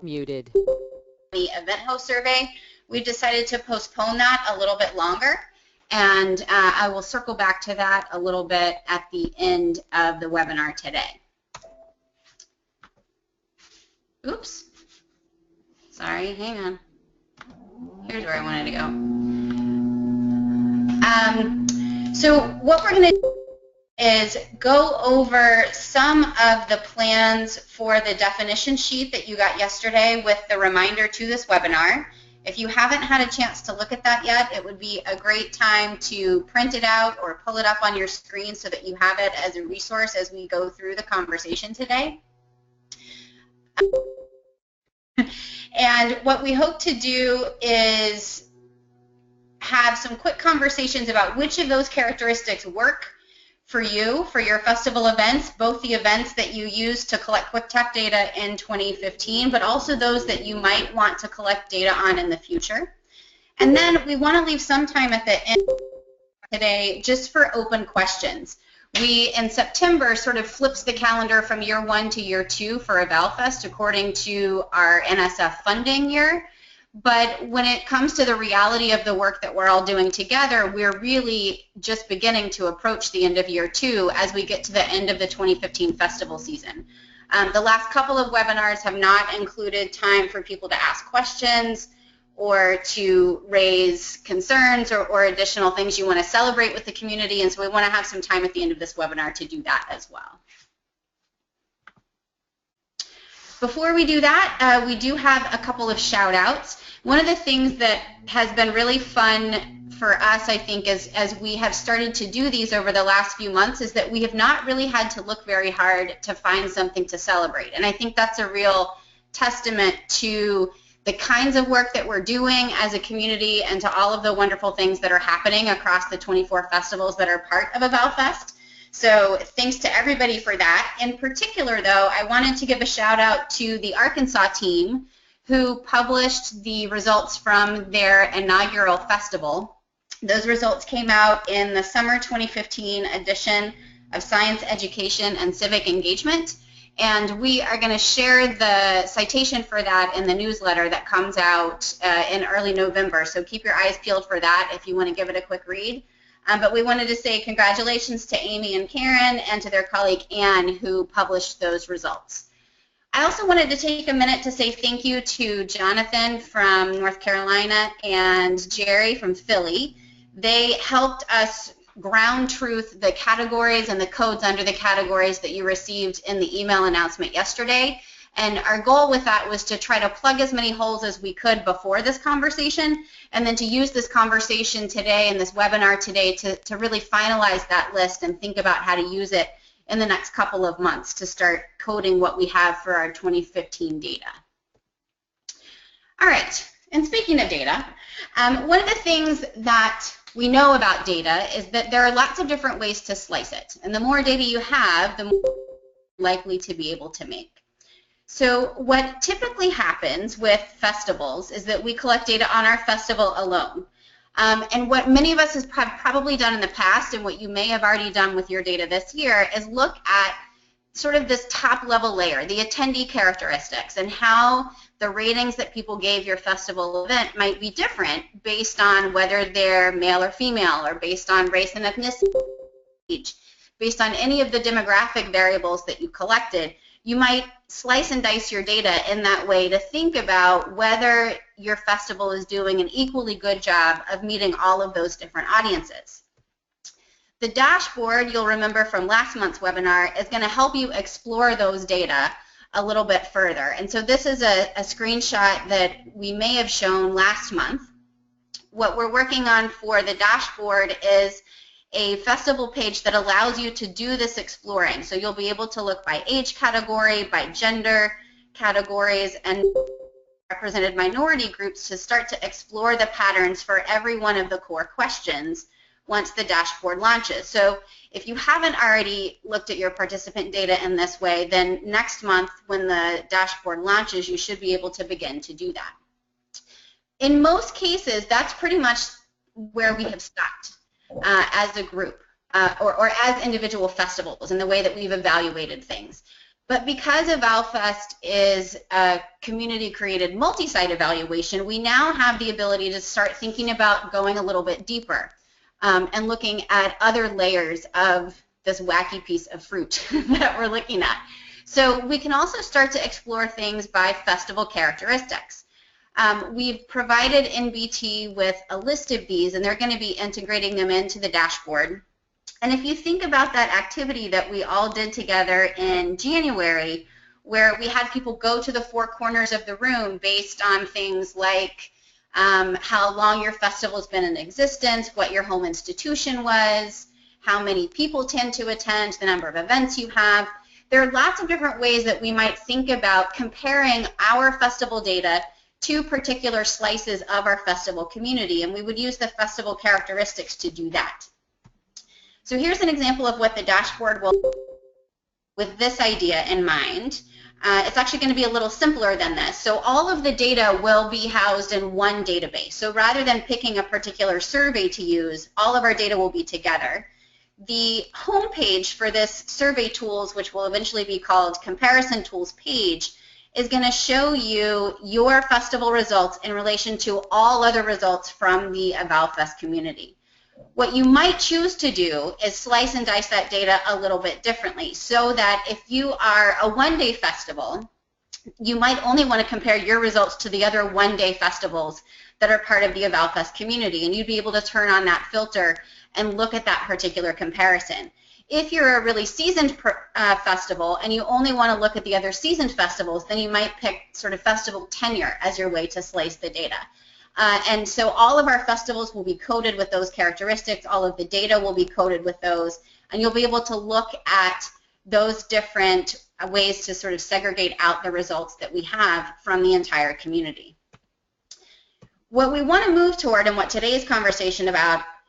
Muted. The event host survey, we've decided to postpone that a little bit longer, and I will circle back to that a little bit at the end of the webinar today. Oops. Sorry, hang on. Here's where I wanted to go. So what we're going to do is go over some of the plans for the definition sheet that you got yesterday with the reminder to this webinar. If you haven't had a chance to look at that yet, it would be a great time to print it out or pull it up on your screen so that you have it as a resource as we go through the conversation today. And what we hope to do is have some quick conversations about which of those characteristics work for you, for your festival events, both the events that you use to collect quick tech data in 2015, but also those that you might want to collect data on in the future. And then we want to leave some time at the end today just for open questions. We, in September, sort of flips the calendar from year 1 to year 2 for EvalFest according to our NSF funding year. But when it comes to the reality of the work that we're all doing together, we're really just beginning to approach the end of year 2 as we get to the end of the 2015 festival season. The last couple of webinars have not included time for people to ask questions or to raise concerns or additional things you want to celebrate with the community, and so we want to have some time at the end of this webinar to do that as well. Before we do that, we do have a couple of shout outs. One of the things that has been really fun for us, I think, as we have started to do these over the last few months is that we have not really had to look very hard to find something to celebrate. And I think that's a real testament to the kinds of work that we're doing as a community and to all of the wonderful things that are happening across the 24 festivals that are part of EvalFest. So thanks to everybody for that. In particular, though, I wanted to give a shout out to the Arkansas team who published the results from their inaugural festival. Those results came out in the summer 2015 edition of Science Education and Civic Engagement, and we are going to share the citation for that in the newsletter that comes out in early November, so keep your eyes peeled for that if you want to give it a quick read. But we wanted to say congratulations to Amy and Karen and to their colleague Anne who published those results. I also wanted to take a minute to say thank you to Jonathan from North Carolina and Jerry from Philly. They helped us ground truth the categories and the codes under the categories that you received in the email announcement yesterday. And our goal with that was to try to plug as many holes as we could before this conversation, and then to use this conversation today and this webinar today to really finalize that list and think about how to use it in the next couple of months to start coding what we have for our 2015 data. All right, and speaking of data, one of the things that we know about data is that there are lots of different ways to slice it, and the more data you have, the more likely to be able to make. So what typically happens with festivals is that we collect data on our festival alone. And what many of us have probably done in the past, and what you may have already done with your data this year, is look at sort of this top level layer, the attendee characteristics, and how the ratings that people gave your festival event might be different based on whether they're male or female, or based on race and ethnicity, based on any of the demographic variables that you collected. You might slice and dice your data in that way to think about whether your festival is doing an equally good job of meeting all of those different audiences. The dashboard, you'll remember from last month's webinar, is going to help you explore those data a little bit further. And so this is a screenshot that we may have shown last month. What we're working on for the dashboard is a festival page that allows you to do this exploring. So you'll be able to look by age category, by gender categories, and represented minority groups to start to explore the patterns for every one of the core questions once the dashboard launches. So if you haven't already looked at your participant data in this way, then next month when the dashboard launches, you should be able to begin to do that. In most cases, that's pretty much where we have stopped. As a group or as individual festivals in the way that we've evaluated things. But because EvalFest is a community-created multi-site evaluation, we now have the ability to start thinking about going a little bit deeper and looking at other layers of this wacky piece of fruit that we're looking at. So we can also start to explore things by festival characteristics. We've provided NBT with a list of these, and they're going to be integrating them into the dashboard. And if you think about that activity that we all did together in January, where we had people go to the four corners of the room based on things like how long your festival's been in existence, what your home institution was, how many people tend to attend, the number of events you have. There are lots of different ways that we might think about comparing our festival data to particular slices of our festival community, and we would use the festival characteristics to do that. So here's an example of what the dashboard will do with this idea in mind. It's actually going to be a little simpler than this. So all of the data will be housed in one database. So rather than picking a particular survey to use, all of our data will be together. The home page for this survey tools, which will eventually be called comparison tools page, is going to show you your festival results in relation to all other results from the EvalFest community. What you might choose to do is slice and dice that data a little bit differently, so that if you are a one-day festival, you might only want to compare your results to the other one-day festivals that are part of the EvalFest community, and you'd be able to turn on that filter and look at that particular comparison. If you're a really seasoned festival and you only want to look at the other seasoned festivals, then you might pick sort of festival tenure as your way to slice the data. And so all of our festivals will be coded with those characteristics, all of the data will be coded with those, and you'll be able to look at those different ways to sort of segregate out the results that we have from the entire community. What we want to move toward, and what today's conversation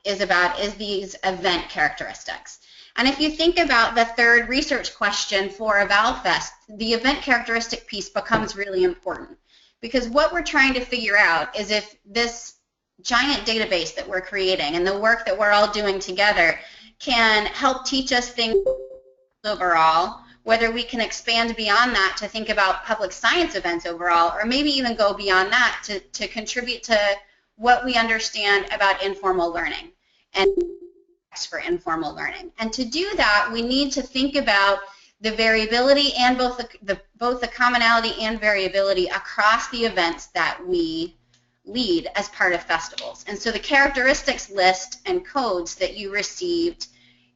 is these event characteristics. And if you think about the third research question for EvalFest, the event characteristic piece becomes really important. Because what we're trying to figure out is if this giant database that we're creating and the work that we're all doing together can help teach us things overall, whether we can expand beyond that to think about public science events overall, or maybe even go beyond that to contribute to what we understand about informal learning and for informal learning. And to do that, we need to think about the variability and both the commonality and variability across the events that we lead as part of festivals. And so the characteristics list and codes that you received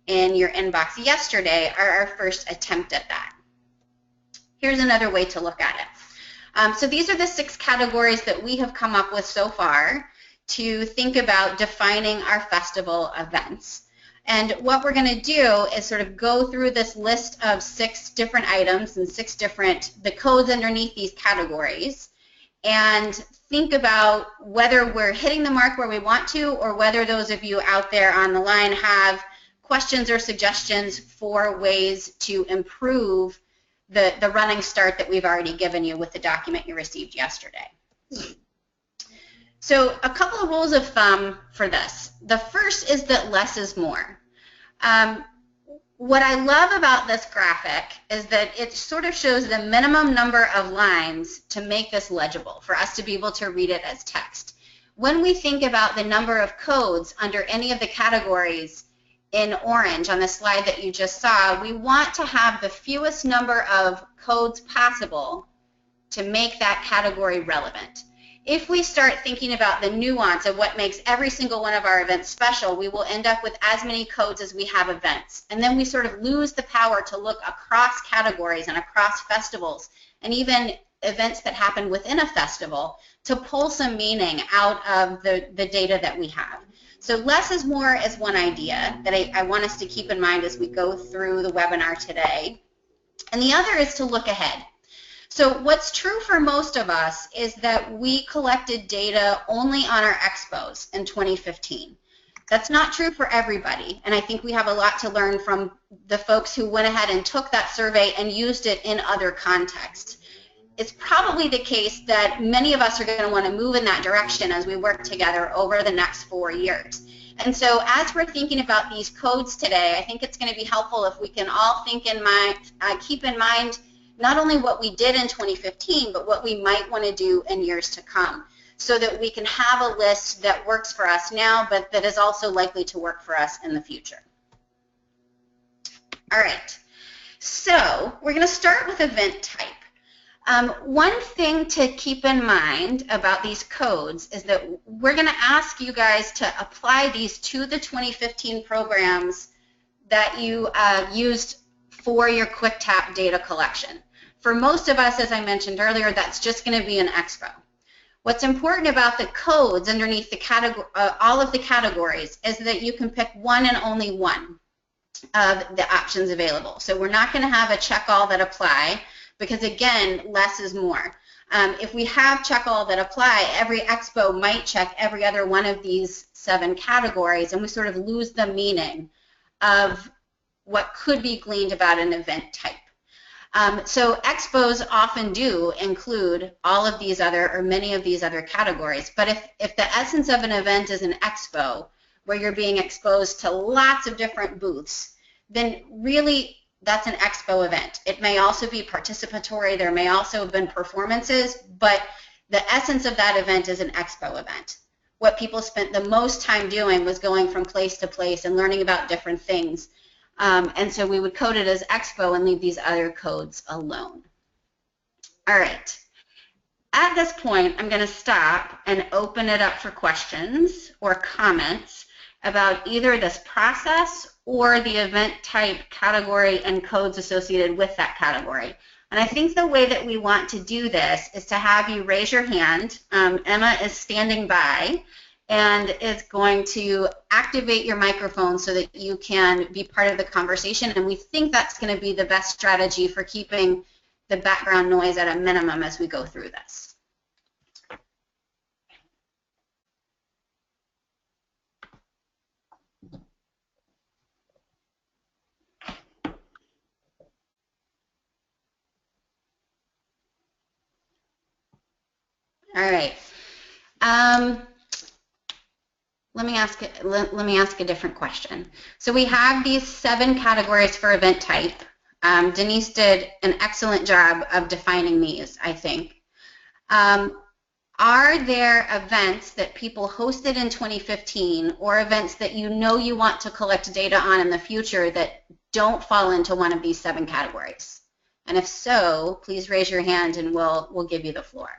in your inbox yesterday are our first attempt at that. Here's another way to look at it. So these are the 6 categories that we have come up with so far to think about defining our festival events. And what we're going to do is sort of go through this list of 6 different items and 6 different, the codes underneath these categories, and think about whether we're hitting the mark where we want to, or whether those of you out there on the line have questions or suggestions for ways to improve the running start that we've already given you with the document you received yesterday. So a couple of rules of thumb for this. The first is that less is more. What I love about this graphic is that it sort of shows the minimum number of lines to make this legible, for us to be able to read it as text. When we think about the number of codes under any of the categories in orange on the slide that you just saw, we want to have the fewest number of codes possible to make that category relevant. If we start thinking about the nuance of what makes every single one of our events special, we will end up with as many codes as we have events. And then we sort of lose the power to look across categories and across festivals, and even events that happen within a festival, to pull some meaning out of the data that we have. So less is more is one idea that I want us to keep in mind as we go through the webinar today. And the other is to look ahead. So what's true for most of us is that we collected data only on our expos in 2015. That's not true for everybody, and I think we have a lot to learn from the folks who went ahead and took that survey and used it in other contexts. It's probably the case that many of us are going to want to move in that direction as we work together over the next 4 years. And so as we're thinking about these codes today, I think it's going to be helpful if we can all think in mind, keep in mind not only what we did in 2015, but what we might want to do in years to come, so that we can have a list that works for us now, but that is also likely to work for us in the future. All right, so we're going to start with event type. One thing to keep in mind about these codes is that we're going to ask you guys to apply these to the 2015 programs that you used for your QuickTap data collection. For most of us, as I mentioned earlier, that's just going to be an expo. What's important about the codes underneath the all of the categories is that you can pick one and only one of the options available. So we're not going to have a check all that apply, because again, less is more. If we have check all that apply, every expo might check every other one of these 7 categories, and we sort of lose the meaning of what could be gleaned about an event type. So expos often do include all of these other, or many of these other categories, but if the essence of an event is an expo, where you're being exposed to lots of different booths, then really that's an expo event. It may also be participatory, there may also have been performances, but the essence of that event is an expo event. What people spent the most time doing was going from place to place and learning about different things. And so we would code it as expo and leave these other codes alone. All right. At this point, I'm going to stop and open it up for questions or comments about either this process or the event type category and codes associated with that category. And I think the way that we want to do this is to have you raise your hand. Emma is standing by and is going to activate your microphone so that you can be part of the conversation, and we think that's going to be the best strategy for keeping the background noise at a minimum as we go through this. All right. Let me ask a different question. So we have these 7 categories for event type. Denise did an excellent job of defining these, I think. Are there events that people hosted in 2015 or events that you know you want to collect data on in the future that don't fall into one of these 7 categories? And if so, please raise your hand and we'll give you the floor.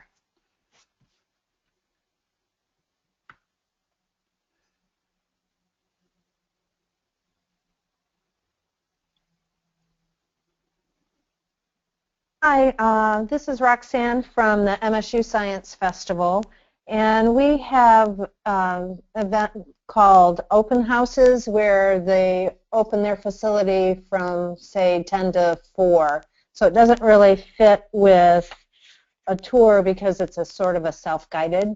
Hi, this is Roxanne from the MSU Science Festival, and we have an event called Open Houses where they open their facility from, say, 10 to 4. So it doesn't really fit with a tour because it's a sort of a self-guided.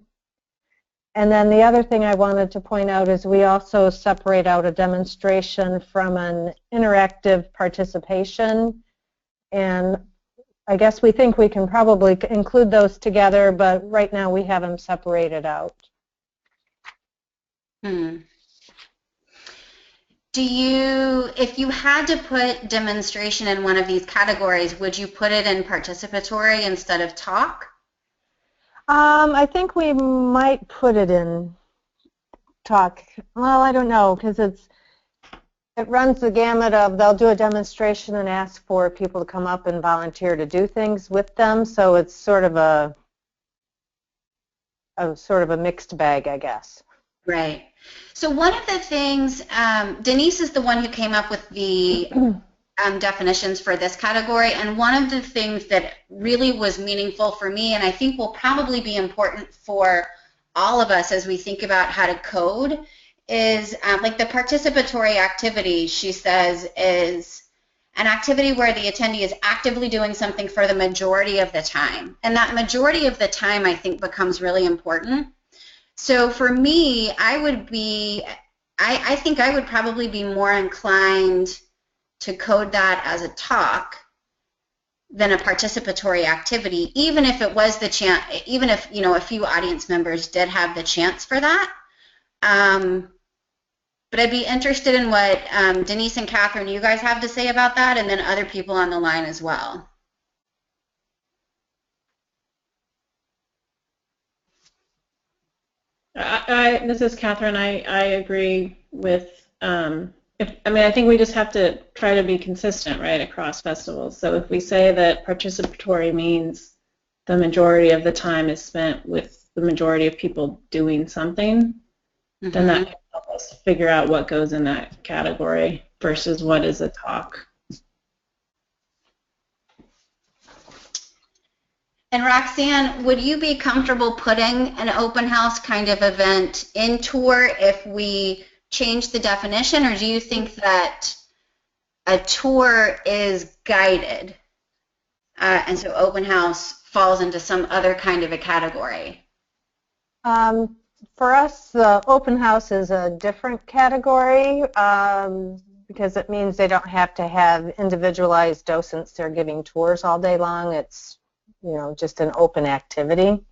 And then the other thing I wanted to point out is we also separate out a demonstration from an interactive participation, and I guess we think we can probably include those together, but right now we have them separated out. Do you, if you had to put demonstration in one of these categories, would you put it in participatory instead of talk? I think we might put it in talk. Well, I don't know, because it runs the gamut of they'll do a demonstration and ask for people to come up and volunteer to do things with them, so it's sort of a mixed bag, I guess. Right. So one of the things, Denise is the one who came up with the definitions for this category, and one of the things that really was meaningful for me, and I think will probably be important for all of us as we think about how to code, is like the participatory activity, she says, is an activity where the attendee is actively doing something for the majority of the time. And that majority of the time, I think, becomes really important. So for me, I think I would probably be more inclined to code that as a talk than a participatory activity, even if it was the chance, even if, you know, a few audience members did have the chance for that. But I'd be interested in what Denise and Catherine, you guys have to say about that, and then other people on the line as well. This is Catherine. I agree with. I think we just have to try to be consistent, right, across festivals. So if we say that participatory means the majority of the time is spent with the majority of people doing something, then that can help us figure out what goes in that category versus what is a talk. And Roxanne, would you be comfortable putting an open house kind of event in tour if we change the definition, or do you think that a tour is guided and so open house falls into some other kind of a category? For us, the open house is a different category because it means they don't have to have individualized docents they're giving tours all day long. It's, just an open activity.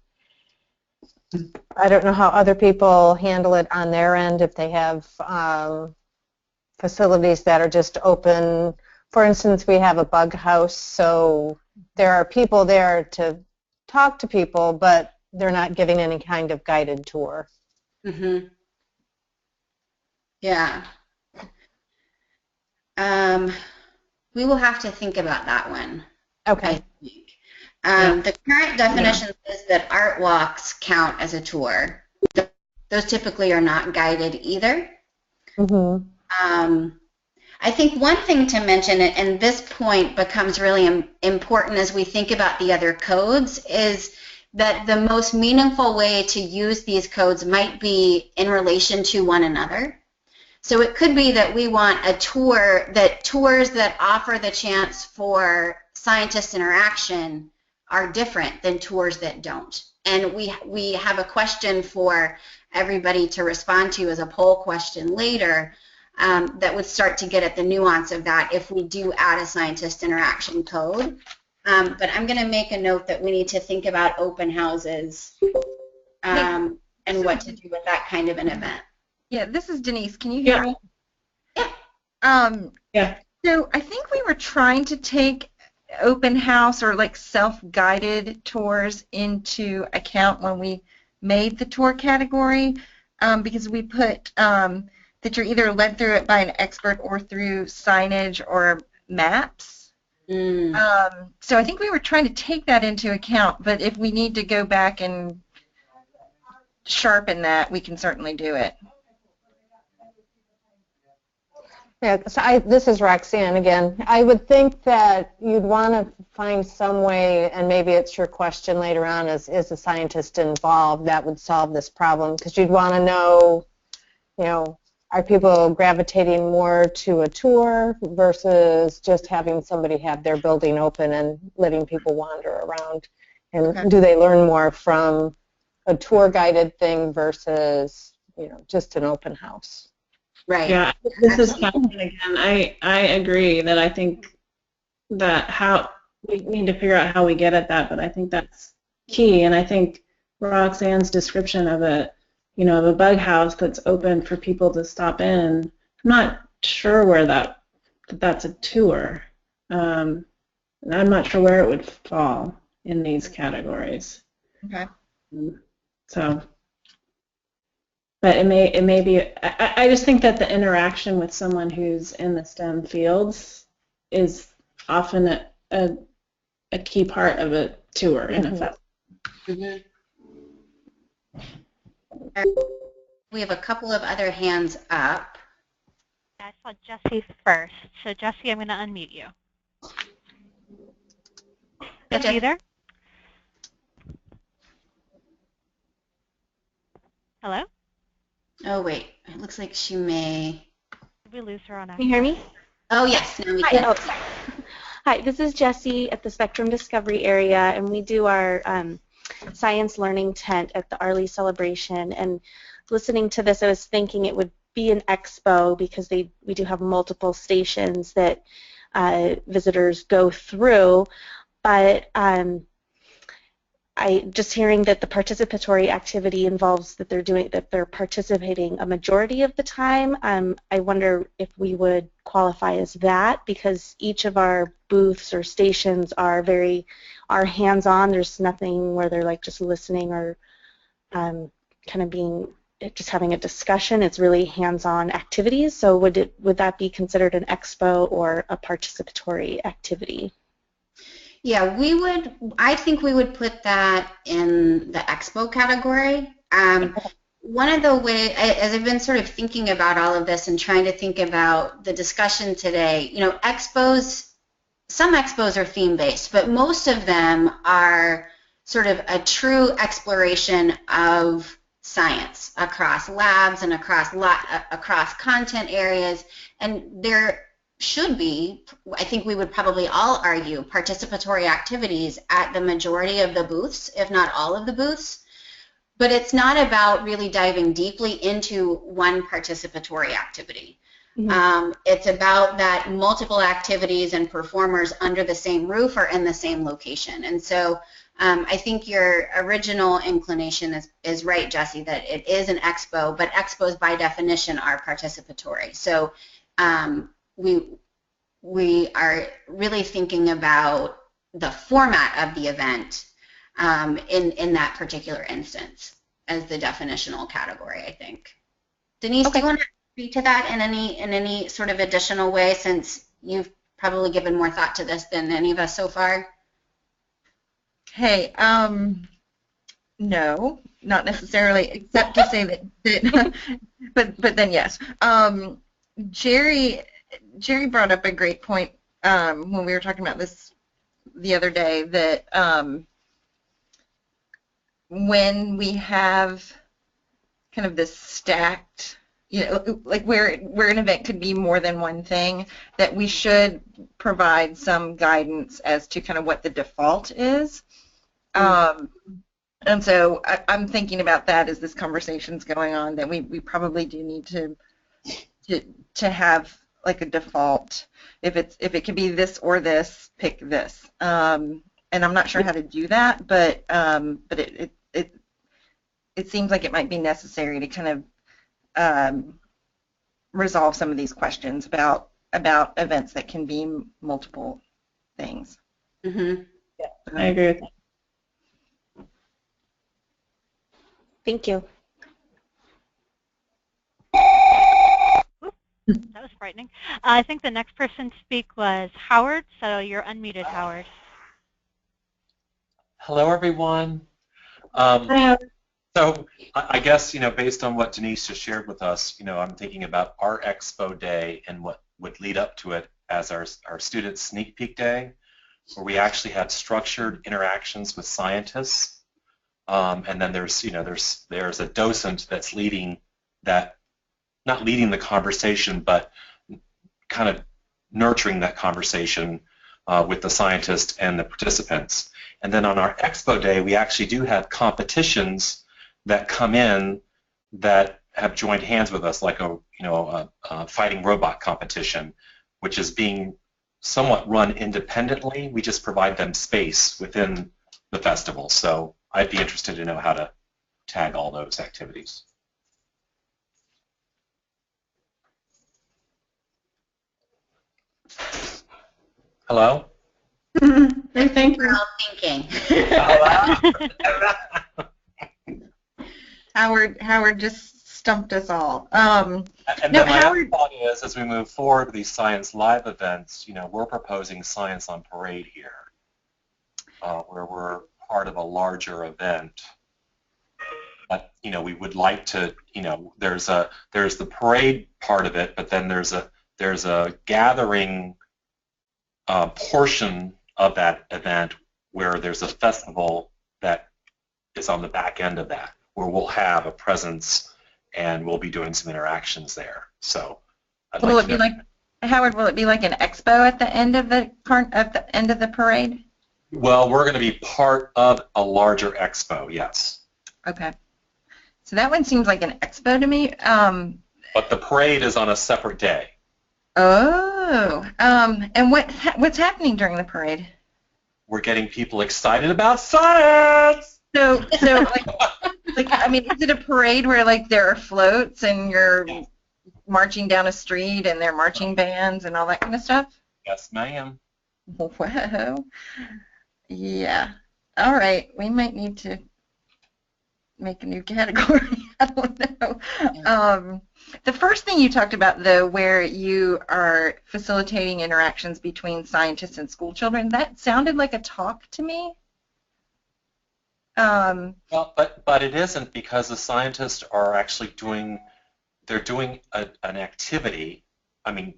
I don't know how other people handle it on their end if they have facilities that are just open. For instance, we have a bug house, so there are people there to talk to people, but they're not giving any kind of guided tour. Mm-hmm. Yeah. We will have to think about that one. Okay. I think. The current definition says that art walks count as a tour. Those typically are not guided either. Mm-hmm. I think one thing to mention, and this point becomes really important as we think about the other codes, is that the most meaningful way to use these codes might be in relation to one another. So it could be that we want a tour, that tours that offer the chance for scientist interaction are different than tours that don't. And we have a question for everybody to respond to as a poll question later that would start to get at the nuance of that if we do add a scientist interaction code. But I'm going to make a note that we need to think about open houses and what to do with that kind of an event. Yeah, this is Denise. Can you hear me? Yeah. Yeah. So I think we were trying to take open house or like self-guided tours into account when we made the tour category because we put that you're either led through it by an expert or through signage or maps. So I think we were trying to take that into account, but if we need to go back and sharpen that, we can certainly do it. Yeah, so this is Roxanne again. I would think that you'd want to find some way, and maybe it's your question later on, is a scientist involved that would solve this problem? Because you'd want to know, are people gravitating more to a tour versus just having somebody have their building open and letting people wander around? And do they learn more from a tour-guided thing versus, just an open house? Right. Yeah, this is Catherine again. I agree that I think that how we need to figure out how we get at that, but I think that's key. And I think Roxanne's description of a bug house that's open for people to stop in, I'm not sure where that's a tour. I'm not sure where it would fall in these categories. Okay. So. But it may be. I just think that the interaction with someone who's in the STEM fields is often a key part of a tour in a festival. We have a couple of other hands up. I saw Jesse first. So Jesse, I'm going to unmute you. Jesse, you there? Hello? Oh, wait. It looks like she may. Did we lose her on Can you hear me? Oh, yes. Now we can. Hi, Hi, this is Jessie at the Spectrum Discovery area, and we do our science learning tent at the Arley Celebration. And listening to this, I was thinking it would be an expo because we do have multiple stations that visitors go through. But I just hearing that the participatory activity involves that they're participating a majority of the time. I wonder if we would qualify as that because each of our booths or stations are hands-on. There's nothing where they're like just listening or kind of being just having a discussion. It's really hands-on activities. So would that be considered an expo or a participatory activity? Yeah, I think we would put that in the expo category. One of the ways, as I've been sort of thinking about all of this and trying to think about the discussion today, some expos are theme-based, but most of them are sort of a true exploration of science across labs and across content areas, and there should be, I think we would probably all argue, participatory activities at the majority of the booths, if not all of the booths. But it's not about really diving deeply into one participatory activity. Mm-hmm. It's about that multiple activities and performers under the same roof or in the same location. And so I think your original inclination is right, Jesse, that it is an expo, but expos by definition are participatory. So we are really thinking about the format of the event in that particular instance as the definitional category, I think. Denise, okay. Do you want to speak to that in any sort of additional way, since you've probably given more thought to this than any of us so far? Hey, no, not necessarily, except to say that but then yes. Jerry brought up a great point when we were talking about this the other day, that when we have kind of this stacked, like where an event could be more than one thing, that we should provide some guidance as to kind of what the default is. And so I'm thinking about that as this conversation's going on, that we probably do need to have like a default. If it could be this or this, pick this. And I'm not sure how to do that, but it seems like it might be necessary to kind of resolve some of these questions about events that can be multiple things. Mm-hmm. Yeah, I agree with that. Thank you. That was frightening. I think the next person to speak was Howard, so you're unmuted, Howard. Hello, everyone. Hi. So I guess, based on what Denise just shared with us, I'm thinking about our Expo Day and what would lead up to it as our student sneak peek day, where we actually had structured interactions with scientists. And then there's a docent that's leading that, not leading the conversation, but kind of nurturing that conversation with the scientist and the participants. And then on our Expo Day, we actually do have competitions that come in that have joined hands with us, like a fighting robot competition, which is being somewhat run independently. We just provide them space within the festival. So I'd be interested to know how to tag all those activities. Hello? Hey, thank you. We're all thinking. Howard just stumped us all. And then my other thought is, as we move forward with these Science Live events, we're proposing Science on Parade here, where we're part of a larger event. But we would like to, there's the parade part of it, but then there's a gathering portion of that event where there's a festival that is on the back end of that, where we'll have a presence and we'll be doing some interactions there. So, will it be like an expo at the end of the parade? Well, we're going to be part of a larger expo, yes. Okay. So that one seems like an expo to me. But the parade is on a separate day. Oh. And what's happening during the parade? We're getting people excited about science. So like I mean, is it a parade where like there are floats and you're marching down a street and there are marching bands and all that kind of stuff? Yes, ma'am. Whoa. Yeah. All right. We might need to make a new category. I don't know. The first thing you talked about, though, where you are facilitating interactions between scientists and school children, that sounded like a talk to me. Well, but it isn't, because the scientists are actually doing an activity, I mean,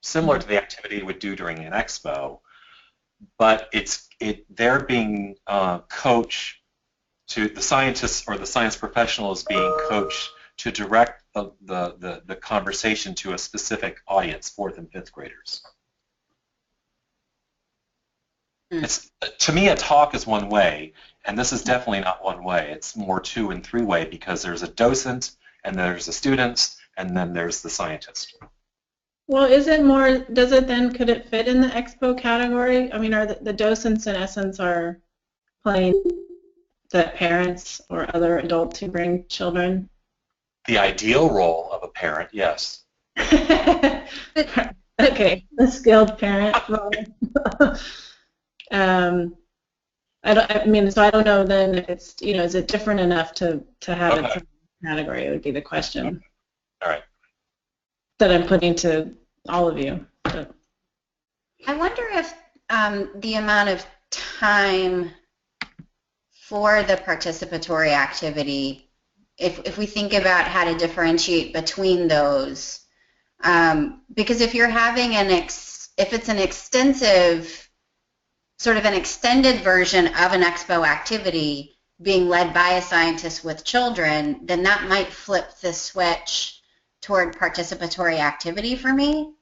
similar to the activity you would do during an expo, but they're being coached to, the scientists or the science professional is being coached to direct the conversation to a specific audience, 4th and 5th graders. To me, a talk is one way, and this is definitely not one way. It's more 2- and 3-way, because there's a docent, and there's the students, and then there's the scientist. Well, is it more, could it fit in the expo category? I mean, are the docents in essence are playing the parents or other adults who bring children? The ideal role of a parent, yes. Okay, the skilled parent role. I mean, so I don't know then if it's, is it different enough to have it in the category? It would be the question. All right. That I'm putting to all of you. But. I wonder if the amount of time for the participatory activity, if we think about how to differentiate between those, because if you're having if it's an extensive, sort of an extended version of an expo activity being led by a scientist with children, then that might flip the switch toward participatory activity for me.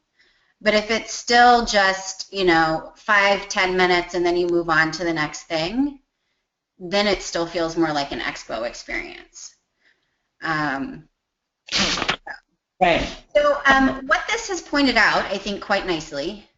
But if it's still just, 5-10 minutes and then you move on to the next thing, then it still feels more like an expo experience. Right. So what this has pointed out, I think quite nicely,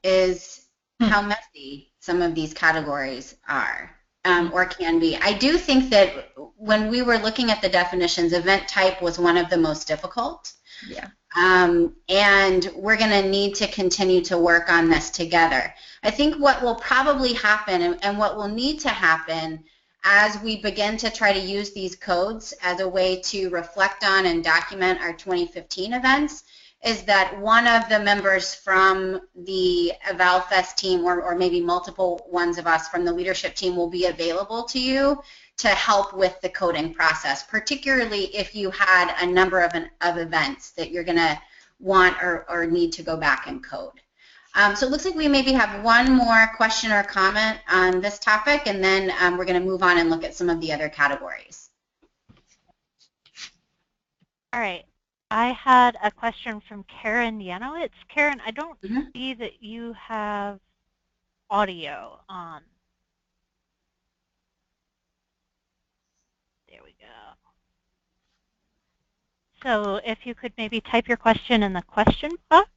is how messy some of these categories are, or can be. I do think that when we were looking at the definitions, event type was one of the most difficult. Yeah. And we're going to need to continue to work on this together. I think what will probably happen, and what will need to happen as we begin to try to use these codes as a way to reflect on and document our 2015 events, is that one of the members from the EvalFest team, or maybe multiple ones of us from the leadership team, will be available to you to help with the coding process, particularly if you had a number of events that you're going to want or need to go back and code. So it looks like we maybe have one more question or comment on this topic, and then we're going to move on and look at some of the other categories. All right. I had a question from Karen Yanowitz. Karen, I don't see that you have audio on. There we go. So if you could maybe type your question in the question box.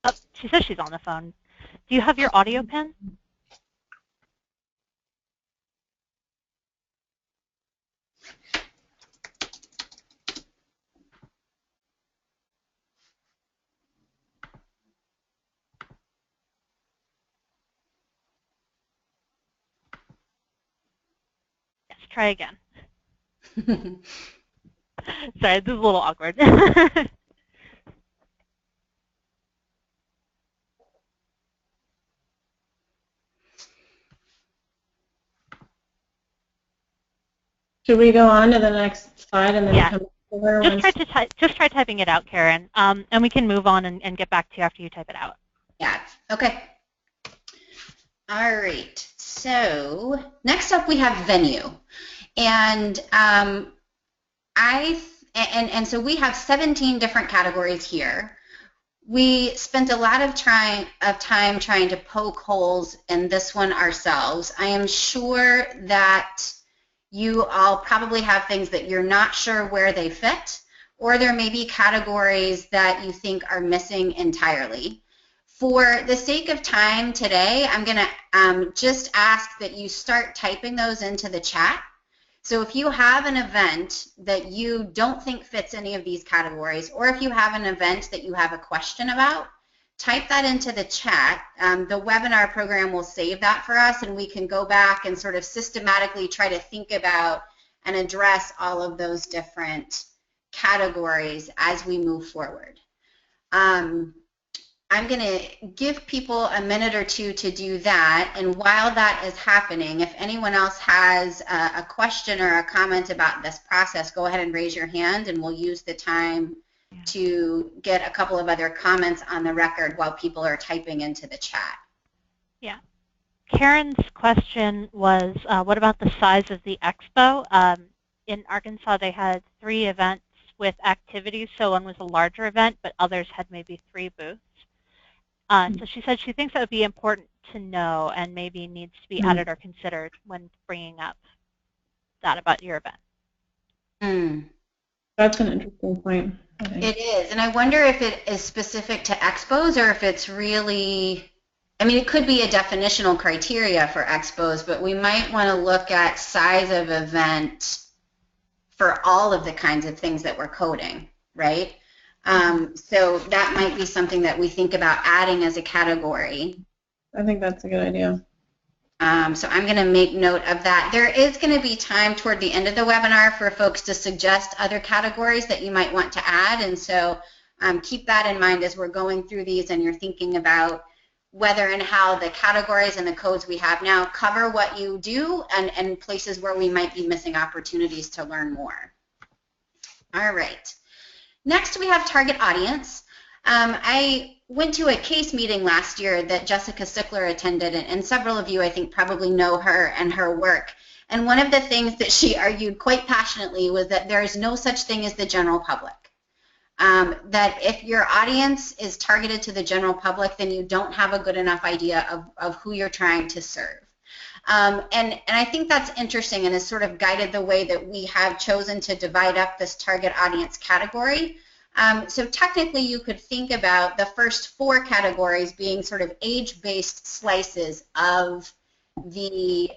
Oh, she says she's on the phone. Do you have your audio pin? Try again. Sorry, this is a little awkward. Should we go on to the next slide and then come over? Just try typing it out, Karen, and we can move on and get back to you after you type it out. Yeah. Okay. All right. So next up we have venue, and so we have 17 different categories here. We spent a lot of time trying to poke holes in this one ourselves. I am sure that you all probably have things that you're not sure where they fit, or there may be categories that you think are missing entirely. For the sake of time today, I'm going to just ask that you start typing those into the chat. So if you have an event that you don't think fits any of these categories, or if you have an event that you have a question about, type that into the chat. The webinar program will save that for us, and we can go back and sort of systematically try to think about and address all of those different categories as we move forward. I'm going to give people a minute or two to do that, and while that is happening, if anyone else has a question or a comment about this process, go ahead and raise your hand, and we'll use the time to get a couple of other comments on the record while people are typing into the chat. Yeah. Karen's question was, what about the size of the expo? In Arkansas, they had 3 events with activities, so one was a larger event, but others had maybe 3 booths. So she said she thinks that would be important to know and maybe needs to be added or considered when bringing up that about your event. That's an interesting point. It is, and I wonder if it is specific to expos or if it's really, I mean, it could be a definitional criteria for expos, but we might want to look at size of event for all of the kinds of things that we're coding, right? So that might be something that we think about adding as a category. I think that's a good idea. So I'm going to make note of that. There is going to be time toward the end of the webinar for folks to suggest other categories that you might want to add, and so keep that in mind as we're going through these and you're thinking about whether and how the categories and the codes we have now cover what you do and places where we might be missing opportunities to learn more. All right. Next, we have target audience. I went to a case meeting last year that Jessica Sickler attended, and several of you, I think, probably know her and her work. And one of the things that she argued quite passionately was that there is no such thing as the general public. That if your audience is targeted to the general public, then you don't have a good enough idea of who you're trying to serve. And I think that's interesting and has sort of guided the way that we have chosen to divide up this target audience category. So technically you could think about the first 4 categories being sort of age-based slices of the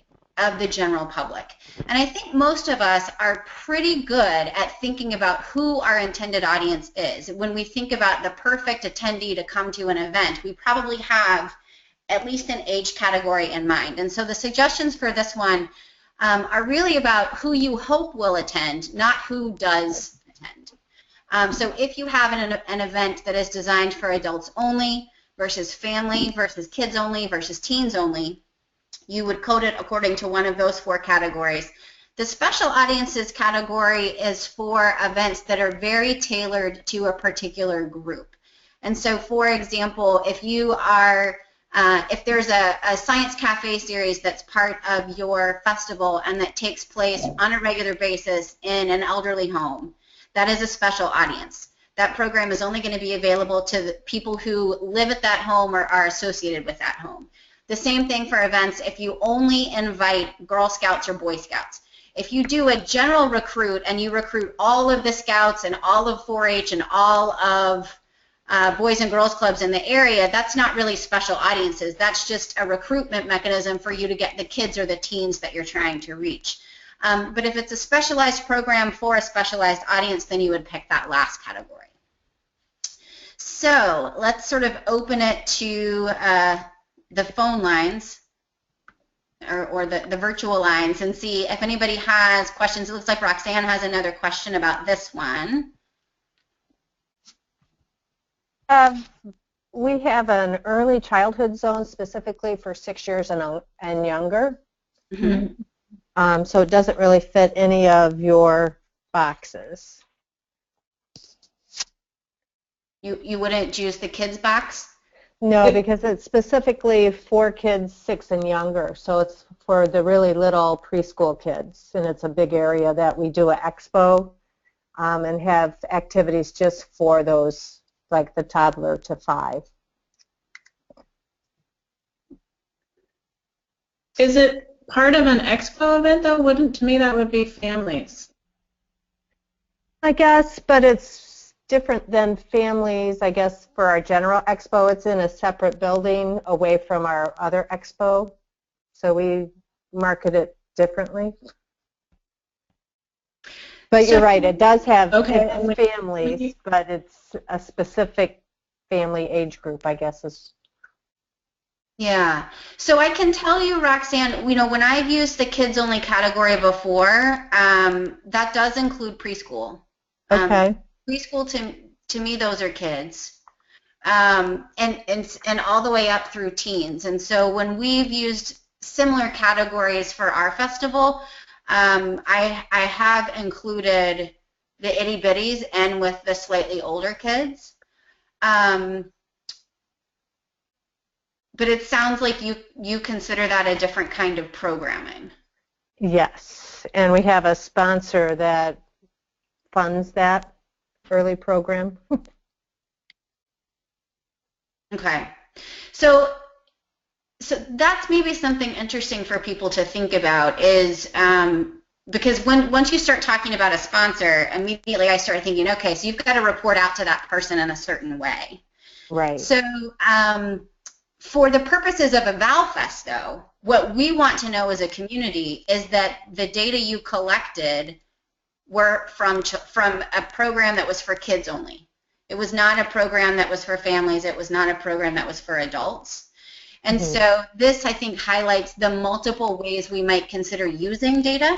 general public. And I think most of us are pretty good at thinking about who our intended audience is. When we think about the perfect attendee to come to an event, we probably have at least an age category in mind. And so the suggestions for this one are really about who you hope will attend, not who does attend. So if you have an event that is designed for adults only versus family versus kids only versus teens only, you would code it according to one of those 4 categories. The special audiences category is for events that are very tailored to a particular group. And so, for example, if you are if there's a science cafe series that's part of your festival and that takes place on a regular basis in an elderly home, that is a special audience. That program is only going to be available to the people who live at that home or are associated with that home. The same thing for events if you only invite Girl Scouts or Boy Scouts. If you do a general recruit and you recruit all of the Scouts and all of 4-H and all of Boys and Girls Clubs in the area, that's not really special audiences. That's just a recruitment mechanism for you to get the kids or the teens that you're trying to reach. But if it's a specialized program for a specialized audience, then you would pick that last category. So let's sort of open it to the phone lines or the virtual lines and see if anybody has questions. It looks like Roxanne has another question about this one. We have an early childhood zone specifically for 6 years and younger. Mm-hmm. So it doesn't really fit any of your boxes. You wouldn't use the kids box? No, because it's specifically for kids 6 and younger. So it's for the really little preschool kids, and it's a big area that we do an expo and have activities just for those, like the toddler to 5. Is it part of an expo event, though? Wouldn't, to me, that would be families. I guess, but it's different than families, I guess, for our general expo. It's in a separate building away from our other expo, so we market it differently. But you're right, it does have families, but it's a specific family age group, I guess is. Yeah. So I can tell you, Roxanne, when I've used the kids only category before, that does include preschool. Okay. Preschool to me, those are kids. And all the way up through teens. And so when we've used similar categories for our festival, I have included the itty bitties and with the slightly older kids. But it sounds like you consider that a different kind of programming. Yes, and we have a sponsor that funds that early program. Okay. So that's maybe something interesting for people to think about is because once you start talking about a sponsor, immediately I start thinking, okay, so you've got to report out to that person in a certain way. Right. So for the purposes of EvalFest, though, what we want to know as a community is that the data you collected were from a program that was for kids only. It was not a program that was for families. It was not a program that was for adults. And so this, I think, highlights the multiple ways we might consider using data.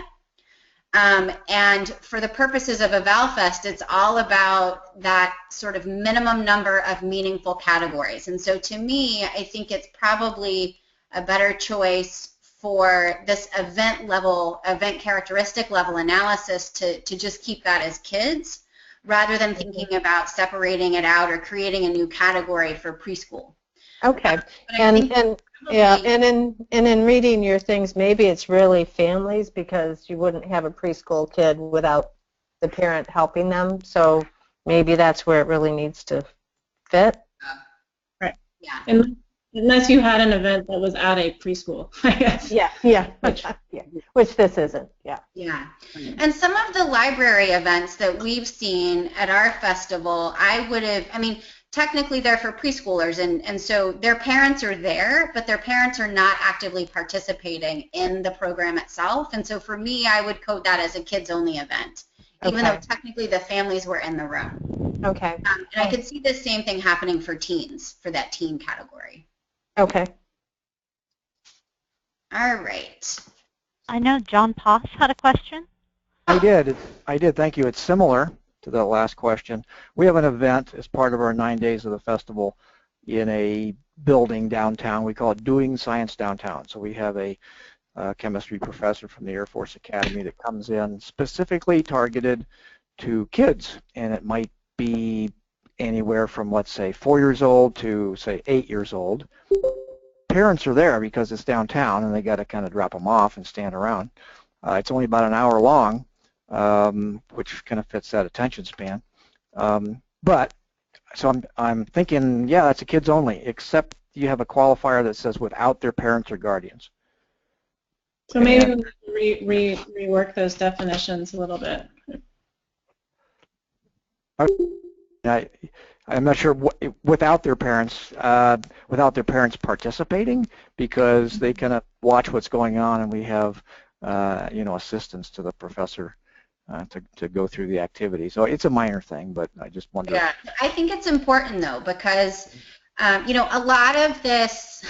And for the purposes of EvalFest, it's all about that sort of minimum number of meaningful categories. And so to me, I think it's probably a better choice for this event characteristic level analysis to just keep that as kids, rather than thinking about separating it out or creating a new category for preschool. Okay. And in reading your things, maybe it's really families, because you wouldn't have a preschool kid without the parent helping them. So maybe that's where it really needs to fit. Right. Yeah. Unless you had an event that was at a preschool, I guess. Yeah. Which this isn't. Yeah. Yeah. And some of the library events that we've seen at our festival, technically they're for preschoolers, and so their parents are there, but their parents are not actively participating in the program itself. And so for me, I would code that as a kids-only event, even though technically the families were in the room. Okay. And I could see the same thing happening for teens, for that teen category. Okay. All right. I know John Poss had a question. I did. Thank you. It's similar to the last question. We have an event as part of our 9 days of the festival in a building downtown. We call it Doing Science Downtown. So we have a chemistry professor from the Air Force Academy that comes in specifically targeted to kids, and it might be anywhere from, let's say, 4 years old to, say, 8 years old. Parents are there because it's downtown, and they got to kind of drop them off and stand around. It's only about an hour long, which kind of fits that attention span. But so I'm thinking, yeah, that's a kids only, except you have a qualifier that says without their parents or guardians. So maybe we rework those definitions a little bit. I'm not sure without their parents participating, because they kind of watch what's going on, and we have assistance to the professor to go through the activity. So it's a minor thing, but I just wonder. Yeah, I think it's important though, because a lot of this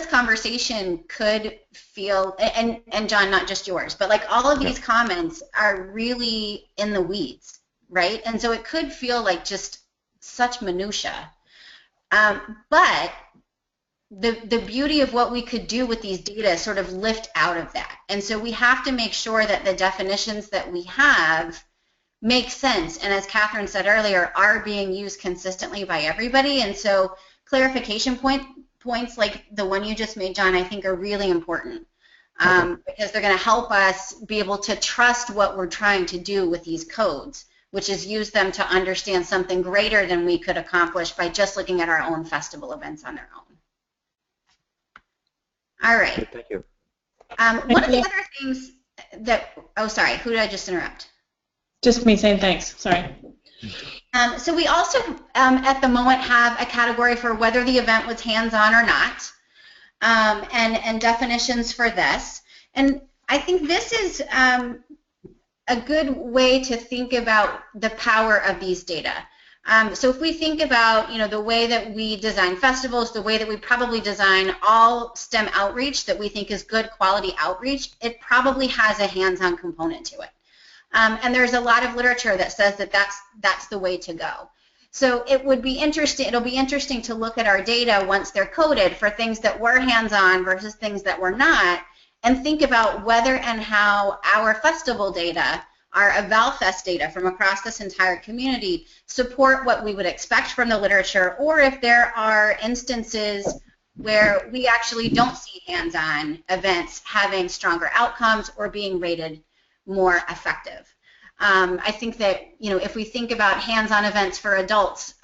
conversation could feel, and John, not just yours, but like all of these comments are really in the weeds, right? And so it could feel like just such minutia. But the beauty of what we could do with these data sort of lift out of that. And so we have to make sure that the definitions that we have make sense, and as Catherine said earlier, are being used consistently by everybody. And so clarification points like the one you just made, John, I think are really important, because they're going to help us be able to trust what we're trying to do with these codes, which is use them to understand something greater than we could accomplish by just looking at our own festival events on their own. All right. Thank you. One of the other things that, sorry, who did I just interrupt? Just me saying thanks, sorry. So we also, at the moment, have a category for whether the event was hands-on or not, and definitions for this. And I think this is a good way to think about the power of these data. So if we think about, the way that we design festivals, the way that we probably design all STEM outreach that we think is good quality outreach, it probably has a hands-on component to it. And there's a lot of literature that says that that's the way to go. So it'll be interesting to look at our data once they're coded for things that were hands-on versus things that were not, and think about whether and how our festival data, our EvalFest data from across this entire community, support what we would expect from the literature, or if there are instances where we actually don't see hands-on events having stronger outcomes or being rated more effective. I think that, if we think about hands-on events for adults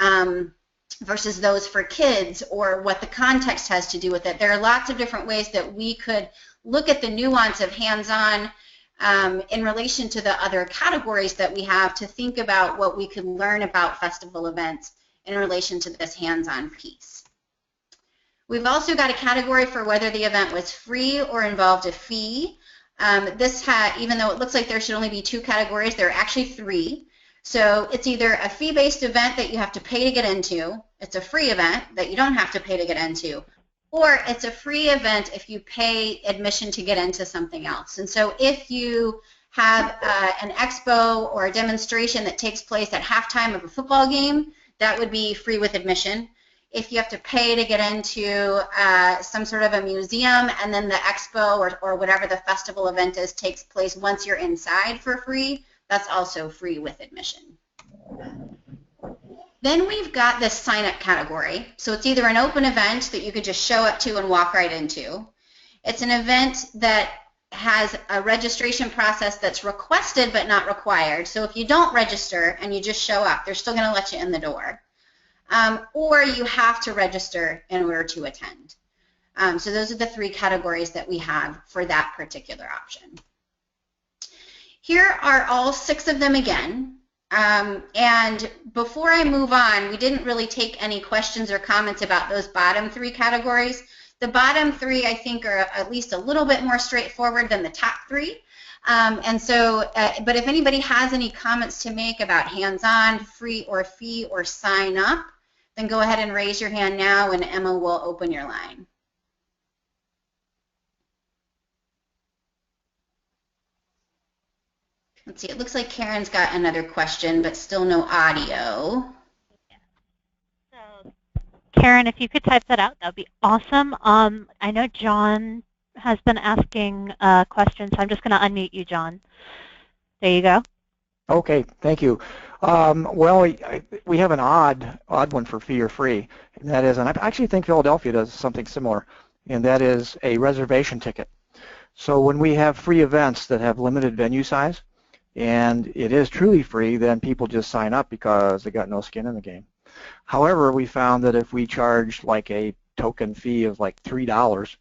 versus those for kids, or what the context has to do with it, there are lots of different ways that we could look at the nuance of hands-on in relation to the other categories that we have, to think about what we could learn about festival events in relation to this hands-on piece. We've also got a category for whether the event was free or involved a fee. Even though it looks like there should only be 2 categories, there are actually 3. So it's either a fee-based event that you have to pay to get into, it's a free event that you don't have to pay to get into, or it's a free event if you pay admission to get into something else. And so if you have an expo or a demonstration that takes place at halftime of a football game, that would be free with admission. If you have to pay to get into some sort of a museum, and then the expo or whatever the festival event is takes place once you're inside for free, that's also free with admission. Then we've got this sign-up category. So it's either an open event that you could just show up to and walk right into. It's an event that has a registration process that's requested but not required. So if you don't register and you just show up, they're still going to let you in the door. Or you have to register in order to attend. So those are the 3 categories that we have for that particular option. Here are all 6 of them again. And before I move on, we didn't really take any questions or comments about those bottom 3 categories. The bottom 3, I think, are at least a little bit more straightforward than the top 3. But if anybody has any comments to make about hands-on, free or fee, or sign up, then go ahead and raise your hand now, and Emma will open your line. Let's see, it looks like Karen's got another question, but still no audio. So, Karen, if you could type that out, that would be awesome. I know John has been asking questions, so I'm just going to unmute you, John. There you go. Okay, thank you. Well, we have an odd one for fee or free, and that is, and I actually think Philadelphia does something similar, and that is a reservation ticket. So when we have free events that have limited venue size, and it is truly free, then people just sign up because they got no skin in the game. However, we found that if we charge like a token fee of like $3,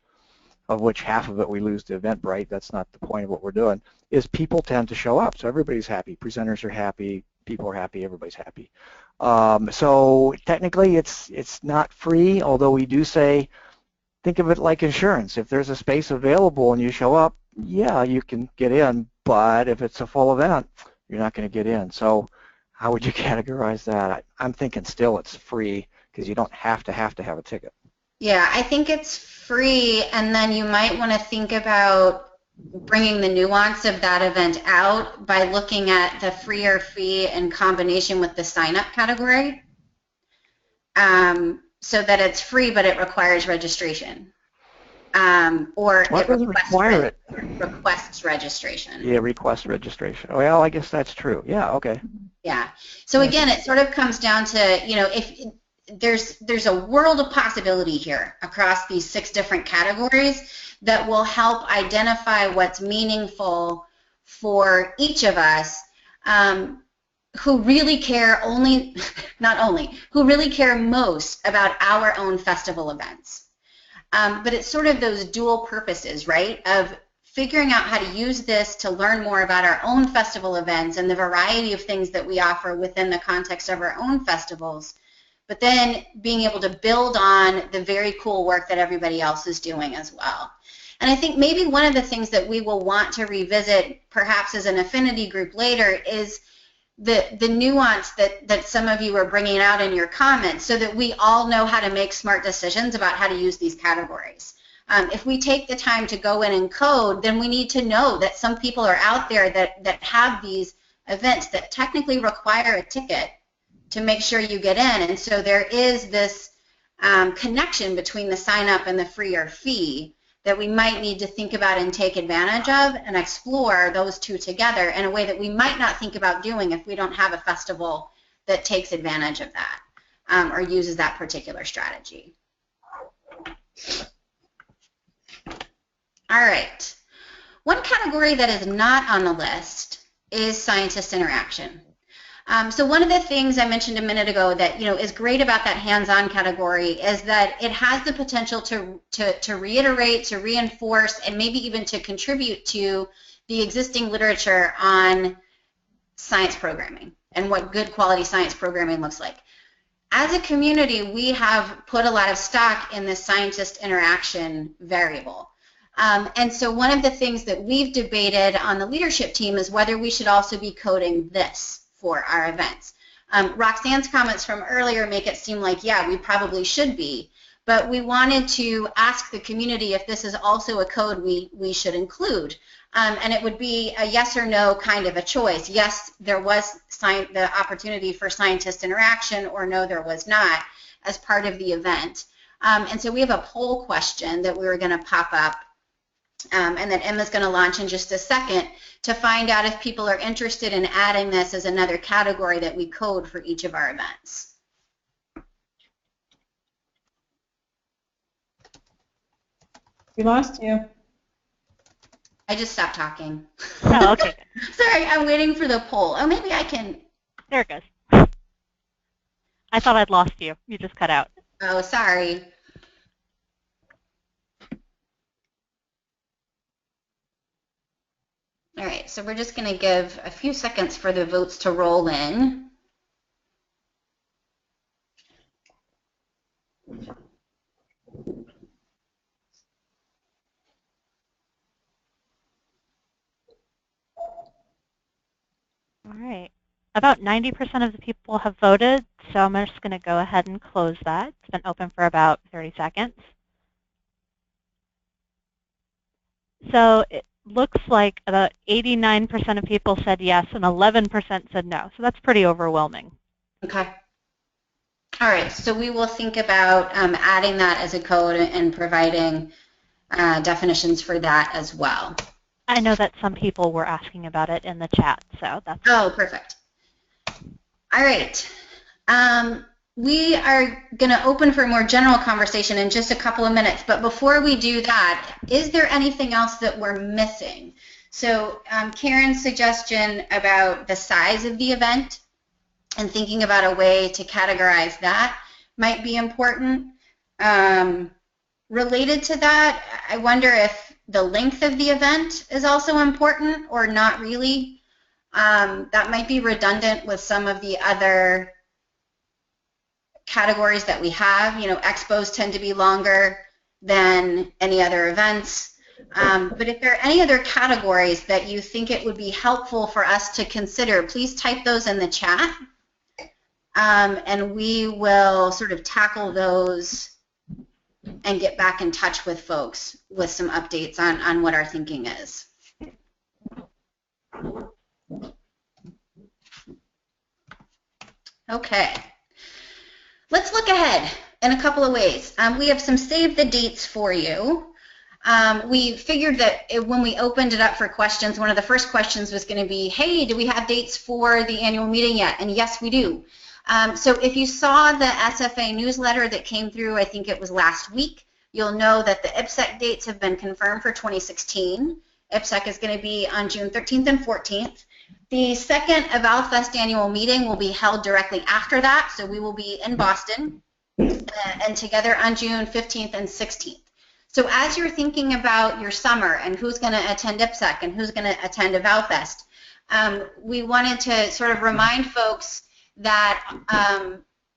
of which half of it we lose to Eventbrite, that's not the point of what we're doing, is people tend to show up. So everybody's happy, presenters are happy, people are happy, everybody's happy. So technically it's not free, although we do say, think of it like insurance. If there's a space available and you show up, yeah, you can get in, but if it's a full event, you're not going to get in. So how would you categorize that? I'm thinking still it's free, because you don't have to have a ticket. Yeah, I think it's free, and then you might want to think about bringing the nuance of that event out by looking at the free or fee in combination with the sign-up category, so that it's free but it requires registration. Or it doesn't require it. Requests registration. Yeah, request registration. Well, I guess that's true. Yeah, okay. Yeah. So again, it sort of comes down to, if there's a world of possibility here across these 6 different categories that will help identify what's meaningful for each of us, who really care who really care most about our own festival events. But it's sort of those dual purposes, right, of figuring out how to use this to learn more about our own festival events and the variety of things that we offer within the context of our own festivals, but then being able to build on the very cool work that everybody else is doing as well. And I think maybe one of the things that we will want to revisit, perhaps as an affinity group later, is the nuance that some of you are bringing out in your comments, so that we all know how to make smart decisions about how to use these categories. If we take the time to go in and code, then we need to know that some people are out there that have these events that technically require a ticket to make sure you get in. And so there is this connection between the sign up and the free or fee that we might need to think about and take advantage of and explore those two together in a way that we might not think about doing if we don't have a festival that takes advantage of that or uses that particular strategy. All right. One category that is not on the list is scientist interaction. So one of the things I mentioned a minute ago that is great about that hands-on category is that it has the potential to reiterate, to reinforce, and maybe even to contribute to the existing literature on science programming and what good quality science programming looks like. As a community, we have put a lot of stock in the scientist interaction variable. And so one of the things that we've debated on the leadership team is whether we should also be coding this for our events. Roxanne's comments from earlier make it seem like, yeah, we probably should be, but we wanted to ask the community if this is also a code we should include. And it would be a yes or no kind of a choice. Yes, there was the opportunity for scientist interaction, or no, there was not, as part of the event. And so we have a poll question that we were going to pop up and that Emma's going to launch in just a second to find out if people are interested in adding this as another category that we code for each of our events. We lost you. I just stopped talking. Oh, okay. Sorry, I'm waiting for the poll. Oh, maybe I can. There it goes. I thought I'd lost you. You just cut out. Oh, sorry. All right, so we're just going to give a few seconds for the votes to roll in. All right. About 90% of the people have voted, so I'm just going to go ahead and close that. It's been open for about 30 seconds. So it looks like about 89% of people said yes and 11% said no. So that's pretty overwhelming. Okay. All right, so we will think about adding that as a code and providing definitions for that as well. I know that some people were asking about it in the chat, so that's... Oh, perfect. All right. We are going to open for a more general conversation in just a couple of minutes, but before we do that, is there anything else that we're missing? So Karen's suggestion about the size of the event and thinking about a way to categorize that might be important. Related to that, I wonder if the length of the event is also important or not really. That might be redundant with some of the other categories that we have. You know, expos tend to be longer than any other events. But if there are any other categories that you think it would be helpful for us to consider, please type those in the chat. And we will sort of tackle those and get back in touch with folks with some updates on what our thinking is. Okay. Let's look ahead in a couple of ways. We have some save the dates for you. We figured that when we opened it up for questions, one of the first questions was going to be, hey, do we have dates for the annual meeting yet? And yes, we do. So if you saw the SFA newsletter that came through, I think it was last week, you'll know that the IPSEC dates have been confirmed for 2016. IPSEC is going to be on June 13th and 14th. The second EvalFest annual meeting will be held directly after that, so we will be in Boston and together on June 15th and 16th. So as you're thinking about your summer and who's going to attend IPSEC and who's going to attend EvalFest, we wanted to sort of remind folks that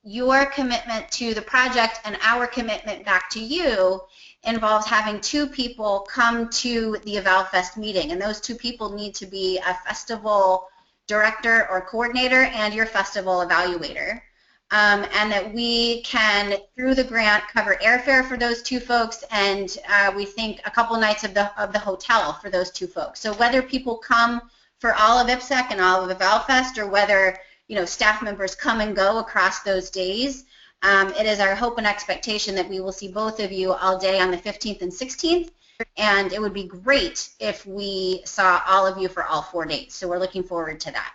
your commitment to the project and our commitment back to you involves having two people come to the EvalFest meeting, and those two people need to be a festival director or coordinator and your festival evaluator. And that we can, through the grant, cover airfare for those 2 folks, and we think a couple nights of the hotel for those 2 folks. So whether people come for all of IPSEC and all of EvalFest, or whether staff members come and go across those days, it is our hope and expectation that we will see both of you all day on the 15th and 16th, and it would be great if we saw all of you for all 4 days. So we're looking forward to that.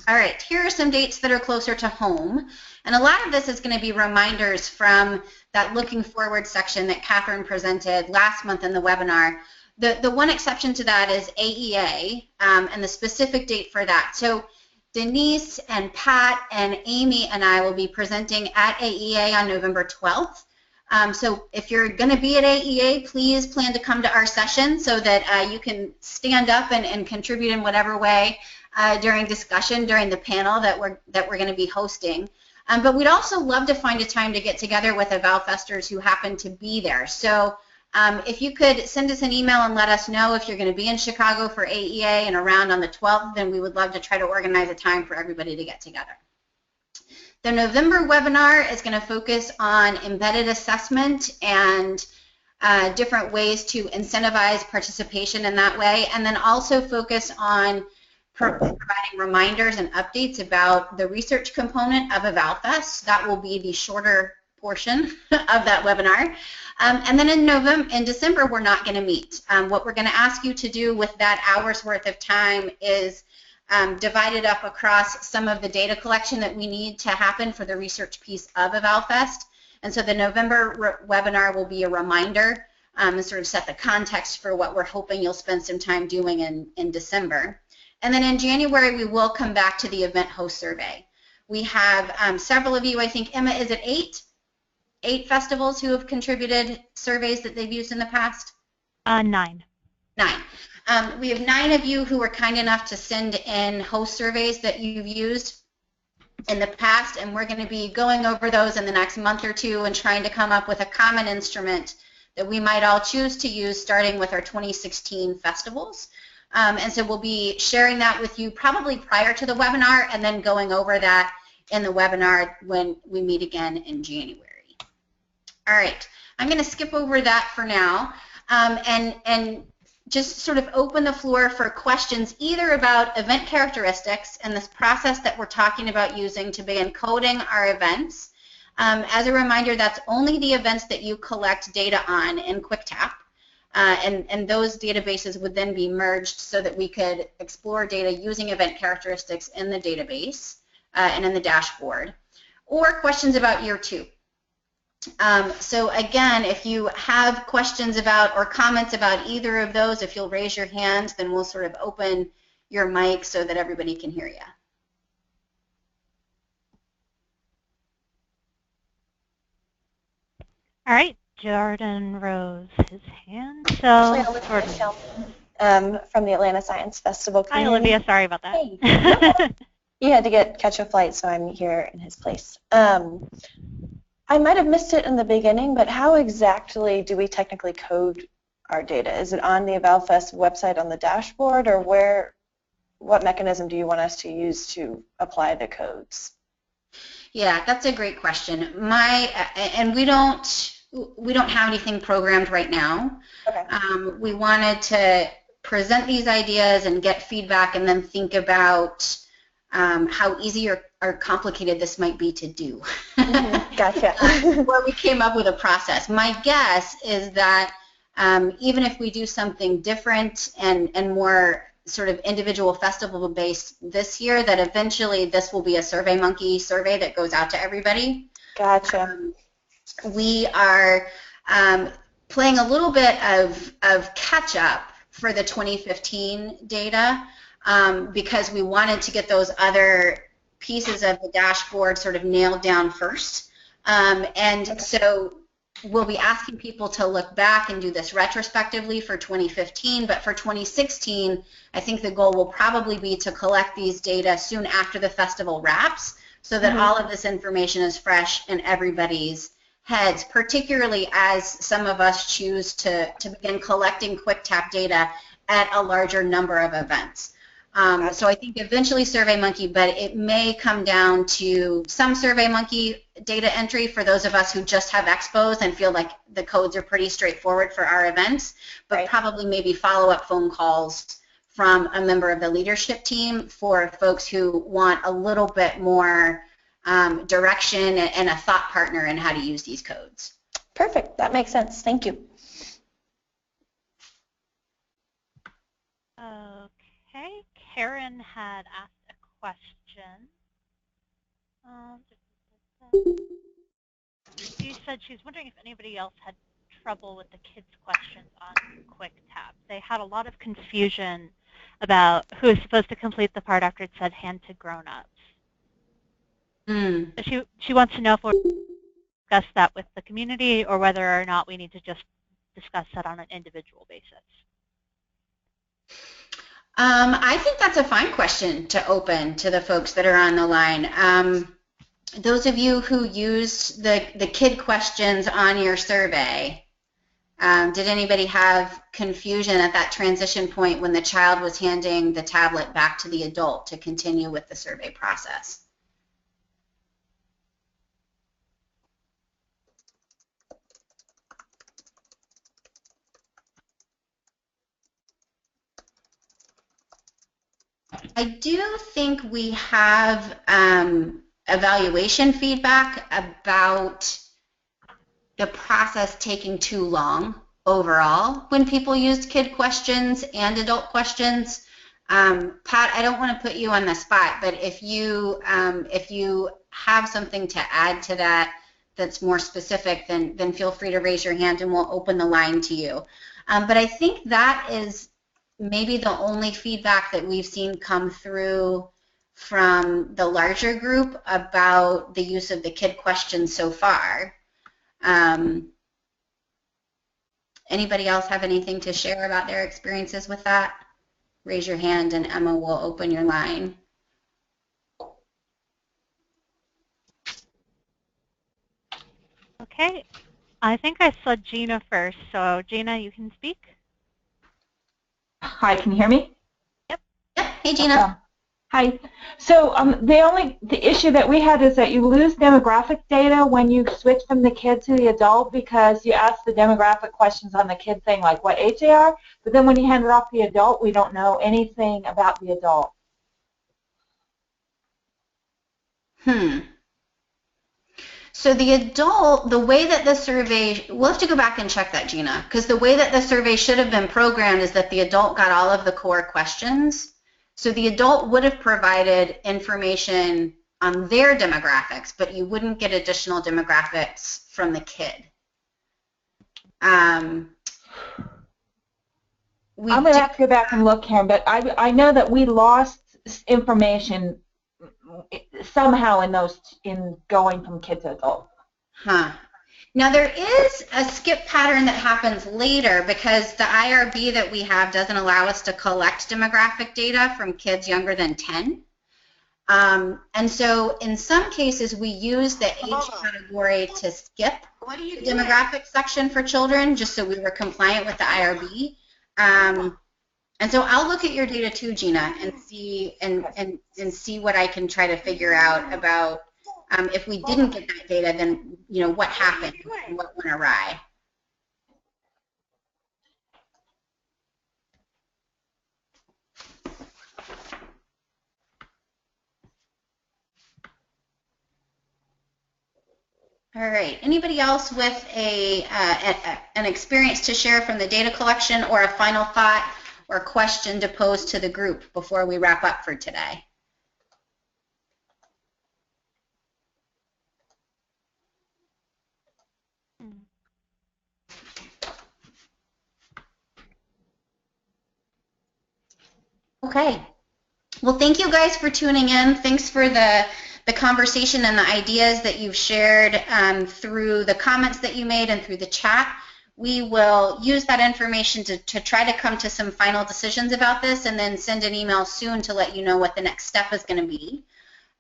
All right, here are some dates that are closer to home, and a lot of this is going to be reminders from that looking forward section that Catherine presented last month in the webinar. The one exception to that is AEA, and the specific date for that. So Denise and Pat and Amy and I will be presenting at AEA on November 12th. So if you're going to be at AEA, please plan to come to our session so that you can stand up and contribute in whatever way during discussion, during the panel that we're going to be hosting. But we'd also love to find a time to get together with EvalFesters who happen to be there. So if you could send us an email and let us know if you're going to be in Chicago for AEA and around on the 12th, then we would love to try to organize a time for everybody to get together. The November webinar is going to focus on embedded assessment and different ways to incentivize participation in that way, and then also focus on providing reminders and updates about the research component of EvalFest. That will be the shorter portion of that webinar. And then in December, we're not going to meet. What we're going to ask you to do with that hour's worth of time is divide it up across some of the data collection that we need to happen for the research piece of EvalFest. And so the November webinar will be a reminder and sort of set the context for what we're hoping you'll spend some time doing in December. And then in January, we will come back to the event host survey. We have several of you, I think, Emma, is it 8 festivals who have contributed surveys that they've used in the past? 9. 9. We have 9 of you who were kind enough to send in host surveys that you've used in the past, and we're going to be going over those in the next month or 2 and trying to come up with a common instrument that we might all choose to use, starting with our 2016 festivals. And so we'll be sharing that with you probably prior to the webinar, and then going over that in the webinar when we meet again in January. All right, I'm going to skip over that for now and just sort of open the floor for questions either about event characteristics and this process that we're talking about using to begin coding our events. As a reminder, that's only the events that you collect data on in QuickTap. And those databases would then be merged so that we could explore data using event characteristics in the database and in the dashboard. Or questions about year 2. So again, if you have questions about or comments about either of those, if you'll raise your hand, then we'll sort of open your mic so that everybody can hear you. All right, Jordan rose his hand. So, Jordan. From the Atlanta Science Festival community. Hi, Olivia. Sorry about that. Hey. He had to catch a flight, so I'm here in his place. I might have missed it in the beginning, but how exactly do we technically code our data? Is it on the EvalFest website on the dashboard, or what mechanism do you want us to use to apply the codes? Yeah, that's a great question. And we don't have anything programmed right now. Okay. We wanted to present these ideas and get feedback, and then think about how easy or complicated this might be to do. Gotcha. Where we came up with a process. My guess is that even if we do something different and more sort of individual festival based this year, that eventually this will be a SurveyMonkey survey that goes out to everybody. Gotcha. We are playing a little bit of catch up for the 2015 data because we wanted to get those other pieces of the dashboard sort of nailed down first. And so we'll be asking people to look back and do this retrospectively for 2015, but for 2016, I think the goal will probably be to collect these data soon after the festival wraps so that all of this information is fresh in everybody's heads, particularly as some of us choose to begin collecting QuickTap data at a larger number of events. So I think eventually SurveyMonkey, but it may come down to some SurveyMonkey data entry for those of us who just have expos and feel like the codes are pretty straightforward for our events, but probably maybe follow-up phone calls from a member of the leadership team for folks who want a little bit more direction and a thought partner in how to use these codes. Perfect. That makes sense. Thank you. Okay, Karen had asked a question. She said she's wondering if anybody else had trouble with the kids' questions on Quick Tab. They had a lot of confusion about who is supposed to complete the part after it said hand to grown-ups. She wants to know if we'll discuss that with the community or whether or not we need to just discuss that on an individual basis. I think that's a fine question to open to the folks that are on the line. Those of you who used the kid questions on your survey, did anybody have confusion at that transition point when the child was handing the tablet back to the adult to continue with the survey process? I do think we have evaluation feedback about the process taking too long overall when people used kid questions and adult questions. Pat, I don't want to put you on the spot, but if you have something to add to that that's more specific, then feel free to raise your hand and we'll open the line to you. But I think that is maybe the only feedback that we've seen come through from the larger group about the use of the kid questions so far. Anybody else have anything to share about their experiences with that? Raise your hand and Emma will open your line. Okay, I think I saw Gina first, so Gina, you can speak. Hi, can you hear me? Yep. Hey, Gina. Hi. So the issue that we had is that you lose demographic data when you switch from the kid to the adult because you ask the demographic questions on the kid thing, like what age they are, but then when you hand it off to the adult, we don't know anything about the adult. So the adult, the way that the survey, we'll have to go back and check that, Gina, because the way that the survey should have been programmed is that the adult got all of the core questions. So the adult would have provided information on their demographics, but you wouldn't get additional demographics from the kid. I'm going to have to go back and look, Karen, but I know that we lost information somehow in going from kid to adult. Now there is a skip pattern that happens later because the IRB that we have doesn't allow us to collect demographic data from kids younger than 10. And so in some cases we use the age category to skip the demographic section for children just so we were compliant with the IRB. And so I'll look at your data too, Gina, and see and see what I can try to figure out about if we didn't get that data, then what happened and what went awry. All right. Anybody else with an experience to share from the data collection or a final thought or question to pose to the group before we wrap up for today? Okay. Well, thank you guys for tuning in. Thanks for the conversation and the ideas that you've shared through the comments that you made and through the chat. We will use that information to try to come to some final decisions about this and then send an email soon to let you know what the next step is going to be.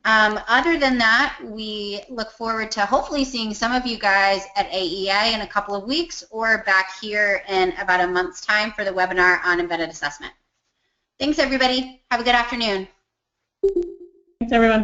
Other than that, we look forward to hopefully seeing some of you guys at AEA in a couple of weeks or back here in about a month's time for the webinar on embedded assessment. Thanks, everybody. Have a good afternoon. Thanks, everyone.